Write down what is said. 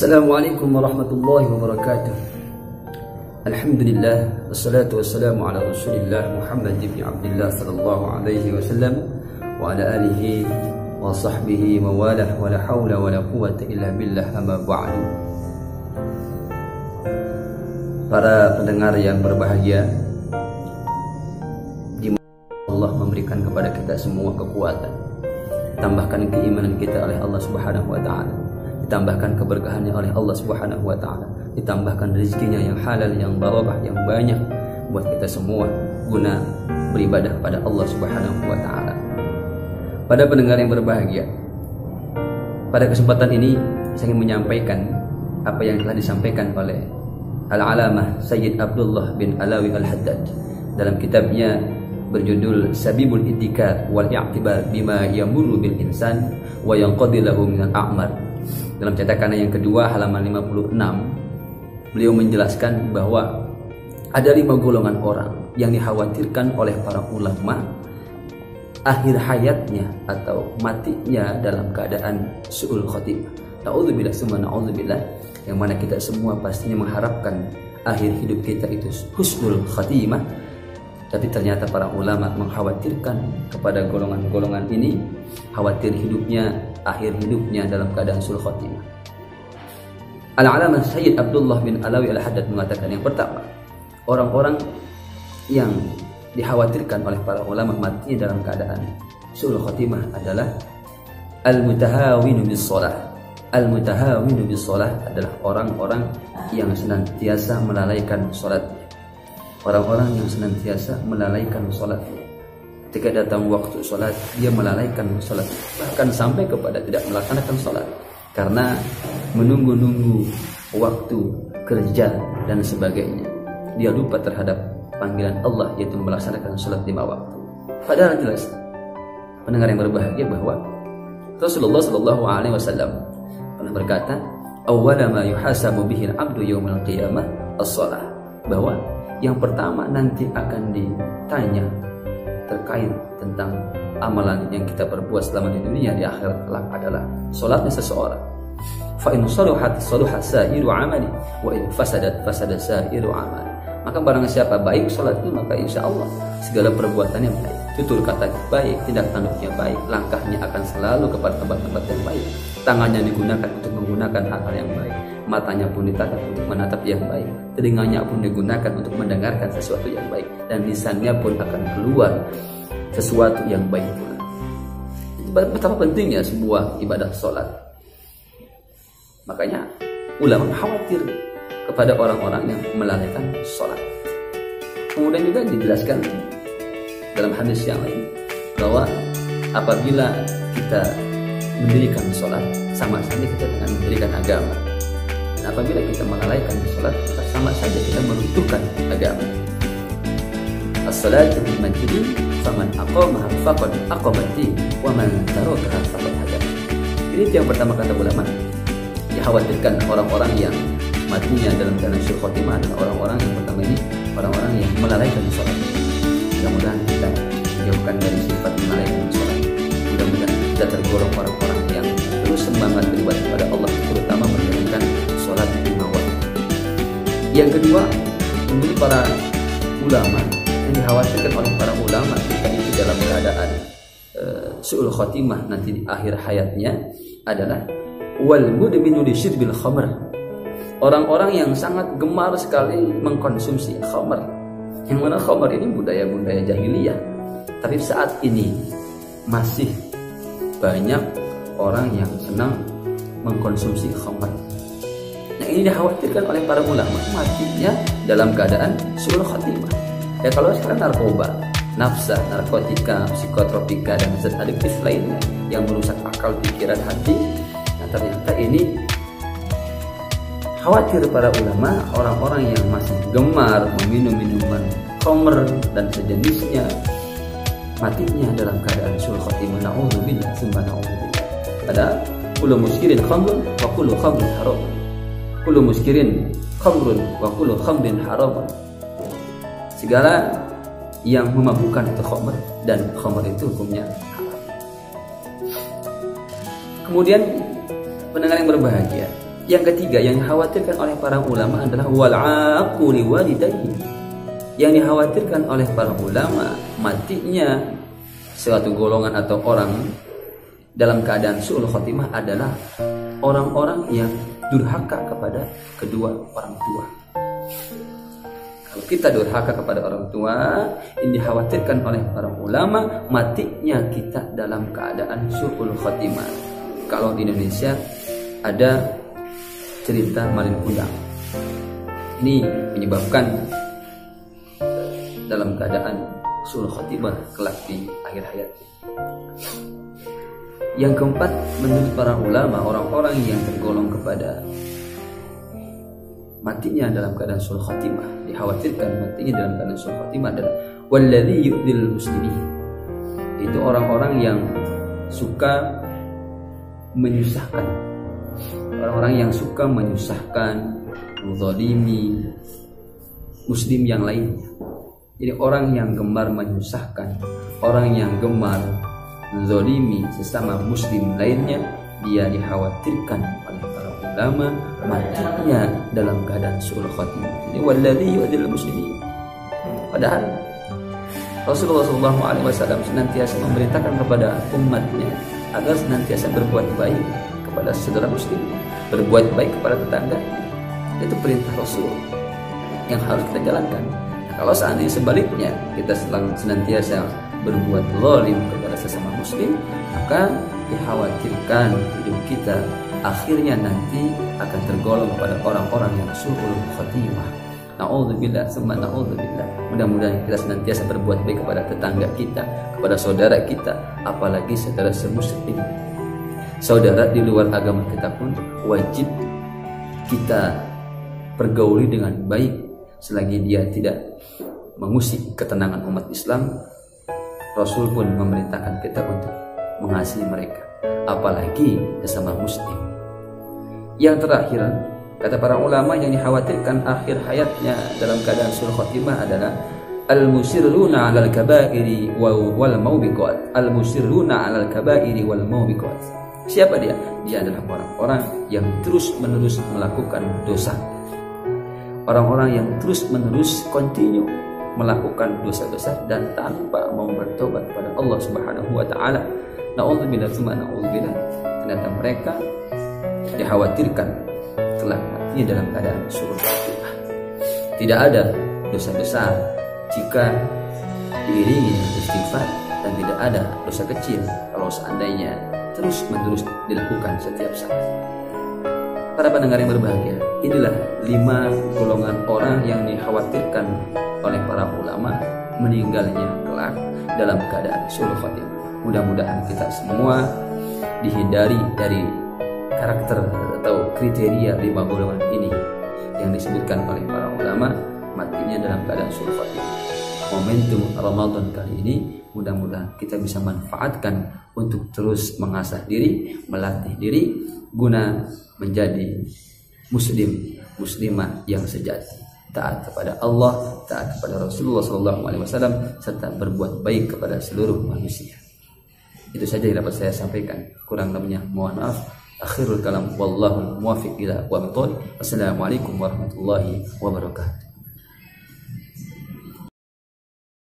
Assalamualaikum warahmatullahi wabarakatuh. Alhamdulillah, wassalatu wassalamu ala Rasulillah Muhammad ibn Abdullah sallallahu alaihi wasallam wa ala alihi wa sahbihi wa walah wa la hawla wa la quwwata illa billah, amma ba'du. Para pendengar yang berbahagia, di Allah memberikan kepada kita semua kekuatan, tambahkan keimanan kita oleh Allah Subhanahu wa taala, ditambahkan keberkahannya oleh Allah Subhanahu wa taala, ditambahkan rezekinya yang halal, yang barakah, yang banyak buat kita semua guna beribadah pada Allah Subhanahu wa taala. Pada pendengar yang berbahagia, pada kesempatan ini saya ingin menyampaikan apa yang telah disampaikan oleh Al-Alamah Sayyid Abdullah bin Alawi Al-Haddad dalam kitabnya berjudul Sabibul Itikad wal I'tibar bima yamurru bil insan wa yanqadi lahu min al-a'mar. Dalam cetakan yang kedua halaman 56, beliau menjelaskan bahwa ada 5 golongan orang yang dikhawatirkan oleh para ulama akhir hayatnya atau matinya dalam keadaan su'ul khotimah. Na'udzubillah summa na'udzubillah, yang mana kita semua pastinya mengharapkan akhir hidup kita itu husnul khotimah. Tapi ternyata para ulama mengkhawatirkan kepada golongan-golongan ini, khawatir hidupnya, akhir hidupnya dalam keadaan sul khotimah. Al-Alamah Sayyid Abdullah bin Alawi Al-Haddad mengatakan, yang pertama, orang-orang yang dikhawatirkan oleh para ulama matinya dalam keadaan sul khotimah adalah al-mutahawinu bis shalah. Al-mutahawinu bis shalah adalah orang-orang yang senantiasa melalaikan salat. Orang-orang yang senantiasa melalaikan sholat. Ketika datang waktu sholat, dia melalaikan sholat, bahkan sampai kepada tidak melaksanakan sholat karena menunggu-nunggu waktu kerja dan sebagainya. Dia lupa terhadap panggilan Allah, yaitu melaksanakan sholat 5 waktu. Padahal jelas pendengar yang berbahagia bahwa Rasulullah Shallallahu Alaihi Wasallam pernah berkata, "Awwala ma yuhasabu bihi al-'abdu yawmal qiyamah as-shalah," bahwa yang pertama nanti akan ditanya terkait tentang amalan yang kita perbuat selama di dunia di akhirat kelak adalah salatnya seseorang. Fa in saluhat saluha sa'iru 'amali wa in fasadat fasada sa'iru 'amali. Maka barang siapa baik salatnya, maka insya Allah segala perbuatannya baik, tutur kata baik, tindak tanduknya baik, langkahnya akan selalu kepada tempat-tempat yang baik, tangannya digunakan untuk menggunakan hal-hal yang baik, matanya pun ditatap untuk menatap yang baik, telinganya pun digunakan untuk mendengarkan sesuatu yang baik, dan lisannya pun akan keluar sesuatu yang baik pula. Betapa pentingnya sebuah ibadah sholat. Makanya ulama khawatir kepada orang-orang yang melalaikan sholat. Kemudian juga dijelaskan dalam hadis yang lain bahwa apabila kita mendirikan sholat, sama saja kita dengan mendirikan agama. Dan apabila kita melalaikan sholat, maka sama saja kita meruntuhkan agama. As-salatu bil masjid faman aqamaha faqad aqamati wa man tarakaha faqad hadam. Ini yang pertama kata ulama. Dikhawatirkan orang-orang yang matinya dalam keadaan sul khotimah adalah orang-orang yang pertama ini, orang-orang yang melalaikan sholat. Mudah-mudahan kita dijauhkan dari sifat melalaikan sholat. Mudah-mudahan kita tergolong orang-orang yang terus semangat beribadah kepada Allah, terutama menjalankan sholat 5 waktu. Yang kedua, menurut para ulama, yang dikhawatirkan oleh para ulama ketika itu dalam keadaan su'ul khotimah nanti di akhir hayatnya adalah wal mudminu li syirbil khamr. Orang-orang yang sangat gemar sekali mengkonsumsi khamr. Yang mana khamr ini budaya-budaya jahiliyah, tapi saat ini masih banyak orang yang senang mengkonsumsi khamr. Nah, ini dikhawatirkan oleh para ulama matinya dalam keadaan su'ul khatimah. Ya, kalau sekarang narkoba, nafsa, narkotika, psikotropika, dan zat adiktif lainnya yang merusak akal, pikiran, hati, nah ternyata ini khawatir para ulama orang-orang yang masih gemar meminum minuman khamr dan sejenisnya matinya dalam keadaan su'ul khatimah. Na'udzubillah summa na'udzubillah. Ada kullu muskirin khamrun wa kullu khamrin haram. Kullu muskirin khamrun wa kullu khamrin haram. Segala yang memabukkan itu khamr, dan khamr itu hukumnya haram. Kemudian pendengar yang berbahagia, Yang ketiga yang dikhawatirkan oleh para ulama adalah wal'aqu liwalidayhi. Yang dikhawatirkan oleh para ulama matinya suatu golongan atau orang dalam keadaan su'ul khotimah adalah orang-orang yang durhaka kepada kedua orang tua. Kalau kita durhaka kepada orang tua, ini dikhawatirkan oleh para ulama matinya kita dalam keadaan su'ul khotimah. Kalau di Indonesia ada cerita malin kundang. Ini menyebabkan dalam keadaan su'ul khotimah kelak di akhir hayat. Yang keempat, menurut para ulama, orang-orang yang tergolong kepada matinya dalam keadaan su'ul khotimah, dikhawatirkan matinya dalam keadaan su'ul khotimah adalah walladzi yu'dil muslimin. Itu orang-orang yang suka menyusahkan, orang-orang yang suka menyusahkan, menzalimi muslim yang lainnya. Jadi orang yang gemar menyusahkan, orang yang gemar menzalimi sesama muslim lainnya, dia dikhawatirkan oleh para ulama matinya dalam keadaan su'ul khotimah. Jadi walladzi yu'dil muslimin. Padahal Rasulullah SAW senantiasa memerintahkan kepada umatnya agar senantiasa berbuat baik kepada saudara muslim, berbuat baik kepada tetangga. Itu perintah Rasul yang harus kita jalankan. Nah, kalau seandainya sebaliknya kita senantiasa berbuat zalim kepada sesama muslim, maka dikhawatirkan hidup kita akhirnya nanti akan tergolong kepada orang-orang yang su'ul khotimah. Na'udzubillah, summa na'udzubillah. Mudah-mudahan kita senantiasa berbuat baik kepada tetangga kita, kepada saudara kita, apalagi saudara semuslim. Saudara di luar agama kita pun wajib kita pergauli dengan baik selagi dia tidak mengusik ketenangan umat Islam. Rasul pun memerintahkan kita untuk mengasihi mereka, apalagi sesama muslim. Yang terakhir, kata para ulama, yang dikhawatirkan akhir hayatnya dalam keadaan su'ul khotimah adalah al-musirruna 'alal kaba'iri wal maubiqat. Al-musirruna 'alal kaba'iri wal maubiqat. Siapa dia? Dia adalah orang-orang yang terus-menerus melakukan dosa. Orang-orang yang terus-menerus continue melakukan dosa-dosa dan tanpa mau bertobat kepada Allah Subhanahu wa taala. Na'udzubillah, tsumma na'udzubillah. Ternyata mereka dikhawatirkan telah matinya dalam keadaan su'ul khotimah. Tidak ada dosa besar jika diiringi dengan istighfar, dan tidak ada dosa kecil kalau seandainya terus-menerus dilakukan setiap saat. Para pendengar yang berbahagia, inilah 5 golongan orang yang dikhawatirkan oleh para ulama meninggalnya kelak dalam keadaan su'ul khotimah. Mudah-mudahan kita semua dihindari dari karakter atau kriteria 5 golongan ini yang disebutkan oleh para ulama matinya dalam keadaan su'ul khotimah. Momentum Ramadan kali ini mudah-mudahan kita bisa manfaatkan untuk terus mengasah diri, melatih diri guna menjadi muslimah yang sejati, taat kepada Allah, taat kepada Rasulullah SAW, serta berbuat baik kepada seluruh manusia. Itu saja yang dapat saya sampaikan. Kurang lebihnya mohon maaf. Akhirul kalam, wallahu muwaffiq ila aqwamit thoriq. Wassalamualaikum warahmatullahi wabarakatuh.